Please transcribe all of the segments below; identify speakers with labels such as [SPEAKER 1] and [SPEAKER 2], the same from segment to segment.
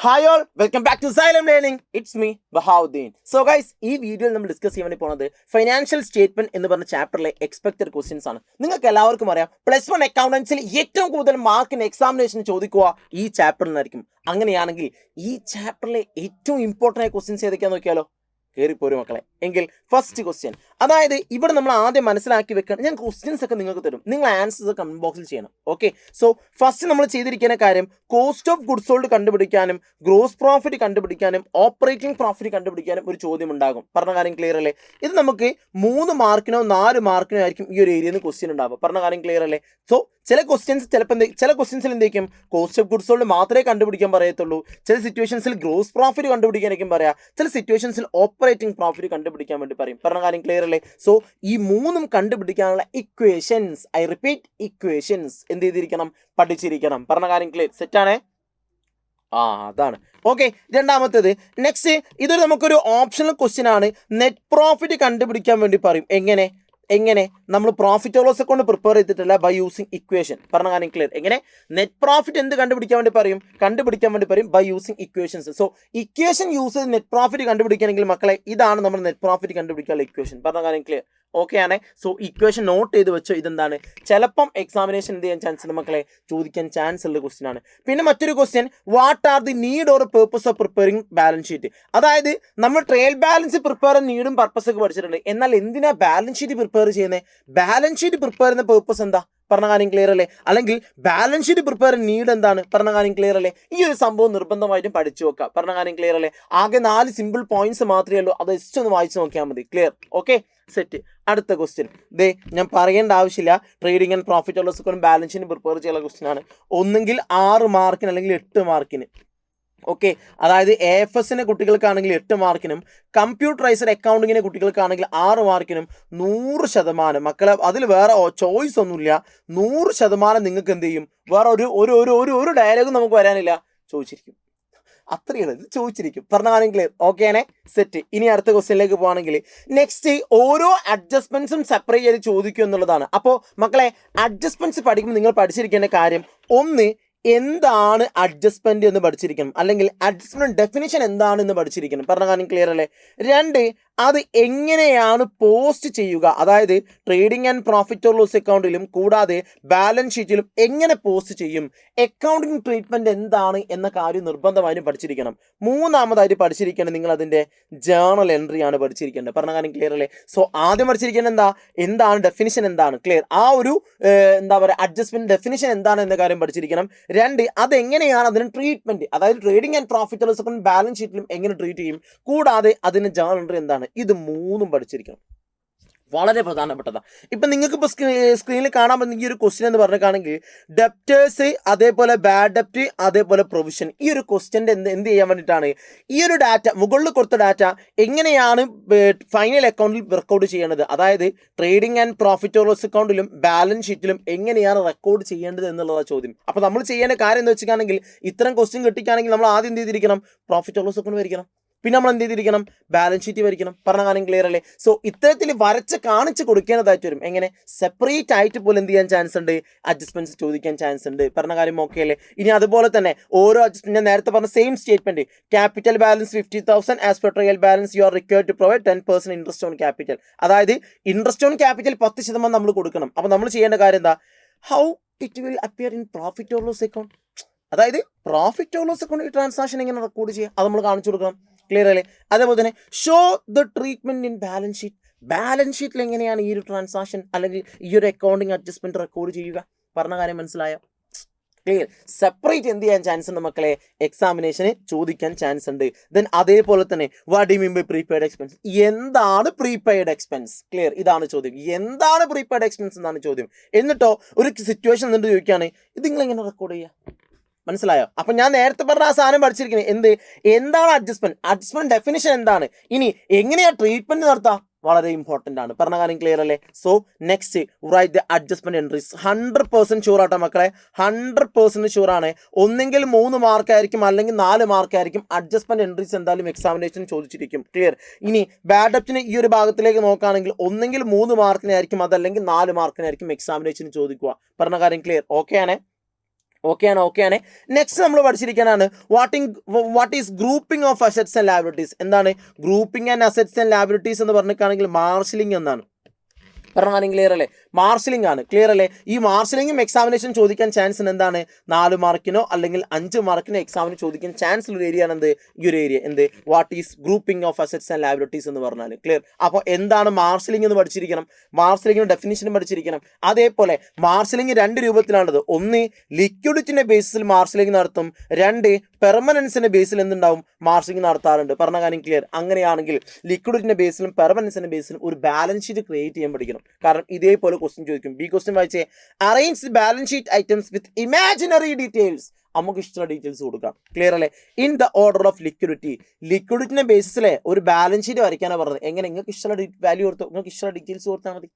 [SPEAKER 1] Hi all, welcome back to Xylem learning. It's me Bahauddin. So guys, ഈ വീഡിയോയിൽ നമ്മൾ discuss ചെയ്യാൻ വേണ്ടി പോകുന്നത് ഫൈനാൻഷ്യൽ സ്റ്റേറ്റ്മെന്റ് എന്ന് പറഞ്ഞ ചാപ്റ്ററിലെ എക്സ്പെക്ടഡ് ക്വസ്റ്റ്യൻസ് ആണ്. നിങ്ങൾക്ക് എല്ലാവർക്കും അറിയാം, +1 അക്കൗണ്ടൻസിൽ ഏറ്റവും കൂടുതൽ മാർക്കിന് എക്സാമിനേഷൻ ചോദിക്കുക ഈ ചാപ്റ്ററിൽ നിന്നായിരിക്കും. അങ്ങനെയാണെങ്കിൽ ഈ ചാപ്റ്ററിലെ ഏറ്റവും ഇമ്പോർട്ടൻ്റ് ആയ ക്വസ്റ്റ്യൻസ് ഏതൊക്കെയാണെന്ന് നോക്കിയാലോ? കയറിപ്പോരും മക്കളെ. എങ്കിൽ ഫസ്റ്റ് ക്വസ്റ്റ്യൻ, അതായത് ഇവിടെ നമ്മൾ ആദ്യം മനസ്സിലാക്കി വെക്കണം. ഞാൻ ക്വസ്റ്റ്യൻസ് ഒക്കെ നിങ്ങൾക്ക് തരും, നിങ്ങൾ ആൻസേഴ്സ് കമന്റ് ബോക്സിൽ ചെയ്യണം. ഓക്കെ, സോ ഫസ്റ്റ് നമ്മൾ ചെയ്തിരിക്കുന്ന കാര്യം കോസ്റ്റ് ഓഫ് ഗുഡ്സ് സോൾഡ് കണ്ടുപിടിക്കാനും ഗ്രോസ് പ്രോഫിറ്റ് കണ്ടുപിടിക്കാനും ഓപ്പറേറ്റിംഗ് പ്രോഫിറ്റ് കണ്ടുപിടിക്കാനും ഒരു ചോദ്യം ഉണ്ടാകും. പറഞ്ഞ കാര്യം ക്ലിയർ അല്ലേ? ഇത് നമുക്ക് 3 മാർക്കിനോ 4 മാർക്കിനോ ആയിരിക്കും ഈ ഒരു ഏരിയയിൽ നിന്ന് ക്വസ്റ്റ്യൻ ഉണ്ടാവുക. പറഞ്ഞ കാര്യം ക്ലിയർ അല്ലേ? സോ ചില ക്വസ്റ്റ്യൻസ് ചില ക്വസ്റ്റ്യൻസിൽ എന്തായിരിക്കും കോസ്റ്റ് ഓഫ് ഗുഡ്സ് സോൾഡ് മാത്രമേ കണ്ടുപിടിക്കാൻ പറയത്തുള്ളൂ. ചില സിറ്റുവേഷൻസിൽ ഗ്രോസ് പ്രോഫിറ്റ് കണ്ടുപിടിക്കാനായിരിക്കും പറയാം. ചില സിറ്റുവേഷൻസിൽ ഓപ്പറേറ്റിംഗ് പ്രോഫിറ്റ് കണ്ടുപിടിക്കാൻ വേണ്ടി പറയും. പറഞ്ഞ കാര്യം ക്ലിയർ അല്ലേ? സോ ഈ 3ഉം കണ്ടുപിടിക്കാനുള്ള ഇക്വേഷൻസ്, ഐ റിപ്പീറ്റ് ഇക്വേഷൻസ്, എന്ത് ചെയ്തിരിക്കണം? പഠിച്ചിരിക്കണം. പറഞ്ഞ കാര്യം ക്ലിയർ? സെറ്റാണേ? അതാണ്. ഓക്കെ, രണ്ടാമത്തേത് നെക്സ്റ്റ്, ഇതൊരു നമുക്കൊരു ഓപ്ഷണൽ ക്വസ്റ്റ്യൻ ആണ്. നെറ്റ് പ്രോഫിറ്റ് കണ്ടുപിടിക്കാൻ വേണ്ടി പറയും. എങ്ങനെ നമ്മൾ profit or loss account prepare ചെയ്തിട്ടില്ല, ബൈ യൂസിങ് ഇക്വേഷൻ. പറഞ്ഞ കാര്യം ക്ലിയർ? എങ്ങനെ നെറ്റ് പ്രോഫിറ്റ് എന്ത് കണ്ടുപിടിക്കാൻ വേണ്ടി പറയും? By using equations. So equation use ചെയ്ത് നെറ്റ് പ്രോഫിറ്റ് കണ്ടുപിടിക്കണമെങ്കിൽ മക്കളെ ഇതാണ് നമ്മൾ നെറ്റ് പ്രോഫിറ്റ് കണ്ടുപിടിക്കാനുള്ള ഇക്വേഷൻ. പറഞ്ഞ കാര്യം ക്ലിയർ? ഓക്കെ ആണ്. സോ ഇക്വേഷൻ നോട്ട് ചെയ്ത് വെച്ചോ. ഇതെന്താണ്, ചിലപ്പം എക്സാമിനേഷൻ എന്ത് ചെയ്യാൻ ചാൻസ് ഉണ്ട് മക്കളെ? ചോദിക്കാൻ ചാൻസ് ഉള്ള ക്വസ്റ്റ്യൻ ആണ്. പിന്നെ മറ്റൊരു question, what are the need or purpose of preparing balance sheet? അതായത് നമ്മൾ ട്രയൽ ബാലൻസ് പ്രിപ്പയർ നീഡും പർപ്പസ് ഒക്കെ പഠിച്ചിട്ടുണ്ട്. എന്നാൽ എന്തിനാ ബാലൻസ് ഷീറ്റ് പ്രിപ്പയർ ചെയ്യുന്നത്? ബാലൻസ് ഷീറ്റ് പ്രിപ്പയർ ചെയ്യുന്ന പേർപ്പസ് എന്താ? പറഞ്ഞ കാര്യം ക്ലിയർ അല്ലേ? അല്ലെങ്കിൽ ബാലൻസ് ഷീറ്റ് പ്രിപ്പയർ നീഡ് എന്താണ്? പറഞ്ഞ കാര്യം ക്ലിയർ അല്ലേ? ഈ ഒരു സംഭവം നിർബന്ധമായിട്ടും പഠിച്ചു വെക്കാം. പറഞ്ഞ കാര്യം ക്ലിയർ അല്ലേ? ആകെ 4 സിമ്പിൾ പോയിന്റ്സ് മാത്രമേ ഉള്ളൂ. അത് ജസ്റ്റ് ഒന്ന് വായിച്ചു നോക്കിയാൽ മതി. ക്ലിയർ? Okay, set. അടുത്ത ക്വസ്റ്റ്യൻ, ഞാൻ പറയേണ്ട ആവശ്യമില്ല. Trading and profit or loss account balance sheet prepare ചെയ്യാനുള്ള ക്വസ്റ്റ്യൻ ആണ്. ഒന്നെങ്കിൽ 6 മാർക്കിന് അല്ലെങ്കിൽ 8 മാർക്കിന്. ഓക്കെ, അതായത് AFSന്റെ കുട്ടികൾക്കാണെങ്കിൽ 8 മാർക്കിനും കമ്പ്യൂട്ടറൈസ്ഡ് അക്കൗണ്ടിങ്ങിന്റെ കുട്ടികൾക്കാണെങ്കിൽ 6 മാർക്കിനും 100% മക്കളെ, അതിൽ വേറെ ചോയ്സ് ഒന്നുമില്ല. 100% നിങ്ങൾക്ക് എന്ത് ചെയ്യും? വേറെ ഒരു ഡയലോഗും നമുക്ക് വരാനില്ല, ചോദിച്ചിരിക്കും. അത്രയാണ്, ഇത് ചോദിച്ചിരിക്കും. പറഞ്ഞ കാര്യം ക്ലിയർ? ഓക്കെ ആണേ? സെറ്റ്. ഇനി അടുത്ത ക്വസ്റ്റ്യനിലേക്ക് പോവാണെങ്കിൽ നെക്സ്റ്റ്, ഓരോ അഡ്ജസ്റ്റ്മെന്റ്സും സെപ്പറേറ്റ് ചെയ്ത് ചോദിക്കും എന്നുള്ളതാണ്. അപ്പോൾ മക്കളെ, അഡ്ജസ്റ്റ്മെന്റ്സ് പഠിക്കുമ്പോൾ നിങ്ങൾ പഠിച്ചിരിക്കേണ്ട കാര്യം, ഒന്ന്, എന്താണ് അഡ്ജസ്റ്റ്മെന്റ് എന്ന് പഠിച്ചിരിക്കണം, അല്ലെങ്കിൽ അഡ്ജസ്റ്റ്മെന്റ് ഡെഫിനിഷൻ എന്താണെന്ന് പഠിച്ചിരിക്കണം. പറഞ്ഞ കാര്യം ക്ലിയർ അല്ലേ? 2, അത് എങ്ങനെയാണ് പോസ്റ്റ് ചെയ്യുക, അതായത് trading and profit or loss അക്കൗണ്ടിലും കൂടാതെ ബാലൻസ് ഷീറ്റിലും എങ്ങനെ പോസ്റ്റ് ചെയ്യും, അക്കൗണ്ടിങ് ട്രീറ്റ്മെന്റ് എന്താണ് എന്ന കാര്യം നിർബന്ധമായും പഠിച്ചിരിക്കണം. 3ാമതായിട്ട് പഠിച്ചിരിക്കേണ്ടത് നിങ്ങൾ അതിന്റെ ജേർണൽ എൻട്രി ആണ് പഠിച്ചിരിക്കേണ്ടത്. പറഞ്ഞ കാര്യം ക്ലിയർ അല്ലേ? സോ ആദ്യം പഠിച്ചിരിക്കേണ്ടത് എന്താണ് ഡെഫിനിഷൻ എന്താണ്? ക്ലിയർ? ആ ഒരു എന്താ പറയുക, അഡ്ജസ്റ്റ്മെന്റ് ഡെഫിനിഷൻ എന്താണ് എന്ന കാര്യം പഠിച്ചിരിക്കണം. 2, അതെങ്ങനെയാണ് അതിന് ട്രീറ്റ്മെന്റ്, അതായത് trading and profit or loss account balance ഷീറ്റിലും എങ്ങനെ ട്രീറ്റ് ചെയ്യും, കൂടാതെ അതിന് ജേർണൽ എൻട്രി എന്താണ്. ഇത് 3ഉം പഠിച്ചിരിക്കണം. വളരെ പ്രധാനപ്പെട്ടതാണ്. ഇപ്പം നിങ്ങൾക്ക് ഇപ്പോൾ സ്ക്രീനിൽ കാണാൻ പറ്റുന്ന ഈ ഒരു ക്വസ്റ്റ്യൻ എന്ന് പറഞ്ഞിട്ടാണെങ്കിൽ ഡെപ്റ്റേഴ്സ്, അതേപോലെ ബാഡ് ഡെപ്റ്റ്, അതേപോലെ പ്രൊവിഷൻ. ഈ ഒരു ക്വസ്റ്റ്യൻ്റെ എന്ത് ചെയ്യാൻ വേണ്ടിയിട്ടാണ് ഈ ഒരു ഡാറ്റ, മുകളിൽ കൊടുത്ത ഡാറ്റ എങ്ങനെയാണ് ഫൈനൽ അക്കൗണ്ടിൽ റെക്കോർഡ് ചെയ്യേണ്ടത്, അതായത് trading and profit or loss അക്കൗണ്ടിലും ബാലൻസ് ഷീറ്റിലും എങ്ങനെയാണ് റെക്കോർഡ് ചെയ്യേണ്ടത് എന്നുള്ളതാണ് ചോദ്യം. അപ്പോൾ നമ്മൾ ചെയ്യേണ്ട കാര്യം എന്ന് വെച്ചിട്ടാണെങ്കിൽ, ഇത്തരം ക്വസ്റ്റ്യൻ കിട്ടിക്കുകയാണെങ്കിൽ നമ്മൾ ആദ്യം എന്ത് ചെയ്തിരിക്കണം? പ്രോഫിറ്റ് ഓർ ലോസ് അക്കൗണ്ട് വരിക്കണം. പിന്നെ നമ്മൾ എന്ത് ചെയ്തിരിക്കണം? ബാലൻസ് ഷീറ്റ് വരിക്കണം. പറഞ്ഞ കാര്യം ക്ലിയർ അല്ലേ? സോ ഇത്തരത്തിൽ വരച്ച് കാണിച്ച് കൊടുക്കേണ്ടതായിട്ട് വരും. എങ്ങനെ? സെപ്പറേറ്റ് ആയിട്ട് പോലും എന്ത് ചെയ്യാൻ ചാൻസ് ഉണ്ട്? അഡ്ജസ്റ്റ്മെന്റ്സ് ചോദിക്കാൻ ചാൻസ് ഉണ്ട്. പറഞ്ഞ കാര്യം ഓക്കെ അല്ലേ? ഇനി അതുപോലെ തന്നെ ഓരോ അഡ്ജസ്റ്റ്മെന്റ്, ഞാൻ നേരത്തെ പറഞ്ഞ same statement, capital balance 50,000 as per trial balance you are required to provide 10% interest on capital. അതായത് ഇൻട്രസ്റ്റ് ഓൺ ക്യാപിറ്റൽ 10% നമ്മൾ കൊടുക്കണം. അപ്പോൾ നമ്മൾ ചെയ്യേണ്ട കാര്യം എന്താ? How it will appear in profit or loss account. അതായത് പ്രോഫിറ്റ് ഓർ ലോസ് അക്കൗണ്ട് ഈ ട്രാൻസാക്ഷൻ എങ്ങനെ റെക്കോർഡ് ചെയ്യുക, അത് നമ്മൾ കാണിച്ചു കൊടുക്കണം. ക്ലിയർ അല്ലേ? അതേപോലെ തന്നെ show the treatment in balance sheet. Balance ഷീറ്റിൽ എങ്ങനെയാണ് ഈ ഒരു ട്രാൻസാക്ഷൻ അല്ലെങ്കിൽ ഈ ഒരു അക്കൗണ്ടിങ് അഡ്ജസ്റ്റ്മെന്റ് റെക്കോർഡ് ചെയ്യുക? പറഞ്ഞ കാര്യം മനസ്സിലായോ? ക്ലിയർ? സെപ്പറേറ്റ് എന്ത് ചെയ്യാൻ ചാൻസ് ഉണ്ട് മക്കളെ? എക്സാമിനേഷന് ചോദിക്കാൻ ചാൻസ് ഉണ്ട്. ദെൻ അതേപോലെ തന്നെ what do you mean by prepaid expense? എന്താണ് പ്രീപെയ്ഡ് എക്സ്പെൻസ്? ക്ലിയർ? ഇതാണ് ചോദ്യം. എന്താണ് പ്രീപെയ്ഡ് എക്സ്പെൻസ് എന്നാണ് ചോദ്യം. എന്നിട്ടോ ഒരു സിറ്റുവേഷൻ എന്നിട്ട് ചോദിക്കുകയാണ്, ഇത് നിങ്ങൾ എങ്ങനെ റെക്കോർഡ് ചെയ്യുക? മനസ്സിലായോ? അപ്പൊ ഞാൻ നേരത്തെ പറഞ്ഞ ആ സാധനം പഠിച്ചിരിക്കുന്നത് എന്താണ് അഡ്ജസ്റ്റ്മെന്റ് ഡെഫിനിഷൻ എന്താണ്, ഇനി എങ്ങനെയാ ട്രീറ്റ്മെന്റ് നടത്താം, വളരെ ഇമ്പോർട്ടന്റ് ആണ്. പറഞ്ഞ കാര്യം ക്ലിയർ അല്ലേ? So next, write the adjustment entries. 100% sure ആട്ടോ മക്കളെ, 100% ഷുവർ ആണ്. ഒന്നെങ്കിൽ 3 മാർക്കായിരിക്കും, അല്ലെങ്കിൽ 4 മാർക്കായിരിക്കും. അഡ്ജസ്റ്റ്മെന്റ് എൻട്രീസ് എന്തായാലും എക്സാമിനേഷൻ ചോദിച്ചിരിക്കും. ക്ലിയർ? ഇനി ബാഡ് ഡെപ്റ്റിന് ഈ ഒരു ഭാഗത്തിലേക്ക് നോക്കുകയാണെങ്കിൽ ഒന്നെങ്കിൽ 3 മാർക്കിനായിരിക്കും, അതല്ലെങ്കിൽ 4 മാർക്കിനായിരിക്കും എക്സാമിനേഷൻ ചോദിക്കുക. പറഞ്ഞ കാര്യം ക്ലിയർ? ഓക്കെ ആണ്? ഓക്കെയാണ്. നെക്സ്റ്റ് നമ്മൾ പഠിച്ചിരിക്കാനാണ് what is grouping of assets and liabilities. എന്താണ് grouping and assets and liabilities എന്ന് പറഞ്ഞിട്ടാണെങ്കിൽ മാർഷലിംഗ് എന്നാണ്. പറഞ്ഞാലും ക്ലിയർ അല്ലേ? മാർഷലിംഗ് ആണ്. ക്ലിയർ അല്ലേ? ഈ മാർഷലിംഗും എക്സാമിനേഷൻ ചോദിക്കാൻ ചാൻസ് എന്താണ്? 4 മാർക്കിനോ അല്ലെങ്കിൽ 5 മാർക്കിനോ എക്സാമിന് ചോദിക്കാൻ ചാൻസ് ഉള്ള ഏരിയ ആണ് ഈ ഒരു area. What is grouping of assets and liabilities എന്ന് പറഞ്ഞാൽ ക്ലിയർ. അപ്പോൾ എന്താണ് മാർഷലിംഗ് എന്ന് പഠിച്ചിരിക്കണം. മാർഷലിംഗിന് ഡെഫിനിഷനും പഠിച്ചിരിക്കണം. അതേപോലെ മാർഷലിംഗ് 2 രൂപത്തിലാണത്. ഒന്ന് ലിക്വിഡിറ്റിന്റെ ബേസിൽ മാർഷലിംഗ് നടത്തും. 2 പെർമനൻസിന്റെ ബേസിൽ എന്തുണ്ടാവും? മാർഷലിംഗ് നടത്താറുണ്ട്. പറഞ്ഞ കാര്യം ക്ലിയർ. അങ്ങനെയാണെങ്കിൽ ലിക്വിഡിറ്റിന്റെ ബേസിലും പെർമനൻസിന്റെ ബേസിലും ഒരു ബാലൻസ് ഷീറ്റ് ക്രിയേറ്റ് ചെയ്യാൻ പഠിക്കണം. കാരണം ഇതേപോലെ ക്വസ്റ്റ്യൻ ചോദിക്കും. ബി ക്വസ്റ്റ്യൻ വായിച്ചേ. അറേഞ്ച് ബാലൻസ് ഷീറ്റ് ഐറ്റംസ് വിത്ത് ഇമാജിനറി ഡീറ്റെയിൽസ്. നമുക്ക് ഇഷ്ടമുള്ള ഡീറ്റെയിൽസ് കൊടുക്കാം. ക്ലിയർ അല്ലേ? ഇൻ ദ ഓർഡർ ഓഫ് ലിക്വിഡിറ്റിന്റെ ബേസിലെ ഒരു ബാലൻസ് ഷീറ്റ് വരയ്ക്കാനാണ് പറഞ്ഞത്. എങ്ങനെ? നിങ്ങൾക്ക് ഇഷ്ടമുള്ള വാല്യൂ കൊടുത്തോ, നിങ്ങൾക്ക് ഇഷ്ടമുള്ള ഡീറ്റെയിൽസ് കൊടുത്താൽ മതി.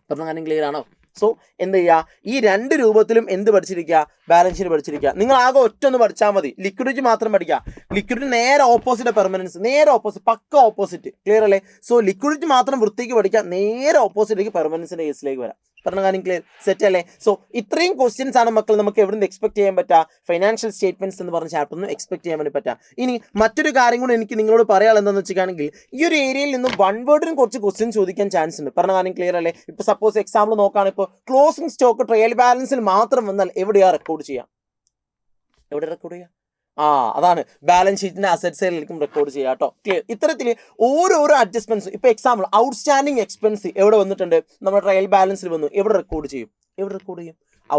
[SPEAKER 1] പറഞ്ഞ കാര്യം ക്ലിയർ ആണോ? സോ എന്ത് ചെയ്യുക? ഈ 2 രൂപത്തിലും എന്ത് പഠിച്ചിരിക്കുക? Balance sheet പഠിച്ചിരിക്കുക. നിങ്ങൾ ആകെ ഒന്ന് പഠിച്ചാൽ മതി. ലിക്വിഡിറ്റി മാത്രം പഠിക്കുക. ലിക്വിഡിറ്റി നേരെ ഓപ്പോസിറ്റ് പെർമനൻസ്, നേരെ ഓപ്പോസിറ്റ്, പക്ക ഓപ്പോസിറ്റ്. ക്ലിയർ അല്ലേ? സോ ലിക്വിഡിറ്റി മാത്രം വൃത്തിക്ക് പഠിക്കുക. നേരെ ഓപ്പോസിറ്റിലേക്ക് പെർമനൻസിന്റെ കേസിലേക്ക് വരാം. പറഞ്ഞ കാര്യം ക്ലിയർ? സെറ്റ് അല്ലേ? സോ ഇത്രയും ക്വസ്റ്റ്യൻസ് ആണ് മക്കൾ നമുക്ക് എവിടെ നിന്ന് എക്സ്പെക്ട് ചെയ്യാൻ പറ്റുക? ഫൈനാൻഷ്യൽ സ്റ്റേറ്റ്മെന്റ്സ് എന്ന് പറഞ്ഞ ചാപ്റ്ററിൽ നിന്ന് എക്സ്പെക്ട് ചെയ്യാൻ വേണ്ടി പറ്റുക. ഇനി മറ്റൊരു കാര്യം കൂടി എനിക്ക് നിങ്ങളോട് പറയാൻ എന്താണെന്ന് വെച്ചിട്ടാണെങ്കിൽ ഈ ഒരു ഏരിയയിൽ നിന്ന് 1 വേർഡിനും കുറച്ച് ക്വസ്റ്റ്യൻ ചോദിക്കാൻ ചാൻസ് ഉണ്ട്. പറഞ്ഞ കാര്യം ക്ലിയർ അല്ലേ? ഇപ്പോൾ സപ്പോസ് എക്സാമ്പിൾ നോക്കുകയാണ്. ഇപ്പോൾ ക്ലോസിംഗ് സ്റ്റോക്ക് ട്രയൽ ബാലൻസിൽ മാത്രം വന്നാൽ എവിടെയാ റെക്കോർഡ് ചെയ്യാം? എവിടെ റെക്കോർഡ് ചെയ്യാം? അതാണ് ബാലൻസ് ഷീറ്റിന്റെ അസറ്റ് സൈഡിലേക്കും റെക്കോർഡ് ചെയ്യുക കേട്ടോ. ക്ലിയർ? ഇത്തരത്തിൽ ഓരോരോ അഡ്ജസ്റ്റ്മെന്റ്സ്. ഇപ്പൊ എക്സാമ്പിൾ ഔട്ട്സ്റ്റാൻഡിങ് എക്സ്പെൻസ് എവിടെ വന്നിട്ടുണ്ട്? നമ്മുടെ ട്രയൽ ബാലൻസിൽ വന്നു. എവിടെ റെക്കോർഡ് ചെയ്യും?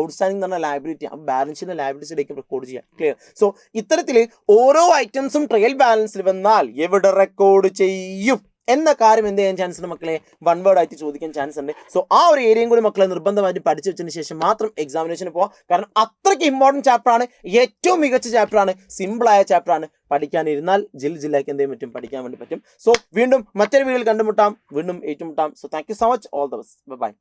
[SPEAKER 1] ഔട്ട്സ്റ്റാൻഡിങ് എന്ന് പറഞ്ഞ ലയബിലിറ്റി. ആ ബാലൻസ് ഷീറ്റിന്റെ ലയബിലിറ്റിയിലേക്ക് റെക്കോർഡ് ചെയ്യാം. ക്ലിയർ? സോ ഇത്തരത്തിൽ ഓരോ ഐറ്റംസും ട്രയൽ ബാലൻസിൽ വന്നാൽ എവിടെ റെക്കോർഡ് ചെയ്യും എന്ന കാര്യം എന്ത് ചെയ്യാൻ ചാൻസ് ഉണ്ട് മക്കളെ? 1 വേർഡ് ആയിട്ട് ചോദിക്കാൻ ചാൻസ് ഉണ്ട്. സോ ആ ഒരു ഏരിയയും കൂടി മക്കളെ നിർബന്ധമായിട്ട് പഠിച്ചു വെച്ചതിന് ശേഷം മാത്രം എക്സാമിനേഷന് പോവാം. കാരണം അത്രയ്ക്ക് ഇമ്പോർട്ടൻറ്റ് ചാപ്റ്ററാണ്. ഏറ്റവും മികച്ച ചാപ്റ്ററാണ്. സിമ്പിളായ ചാപ്റ്ററാണ്. പഠിക്കാനിരുന്നാൽ ജില്ലാക്കി എന്ത് ചെയ്യാൻ പറ്റും? പഠിക്കാൻ വേണ്ടി പറ്റും. സോ വീണ്ടും മറ്റൊരു വീഡിയോയിൽ കണ്ടുമുട്ടാം, വീണ്ടും ഏറ്റുമുട്ടാം. So thank you so much. All the best. By.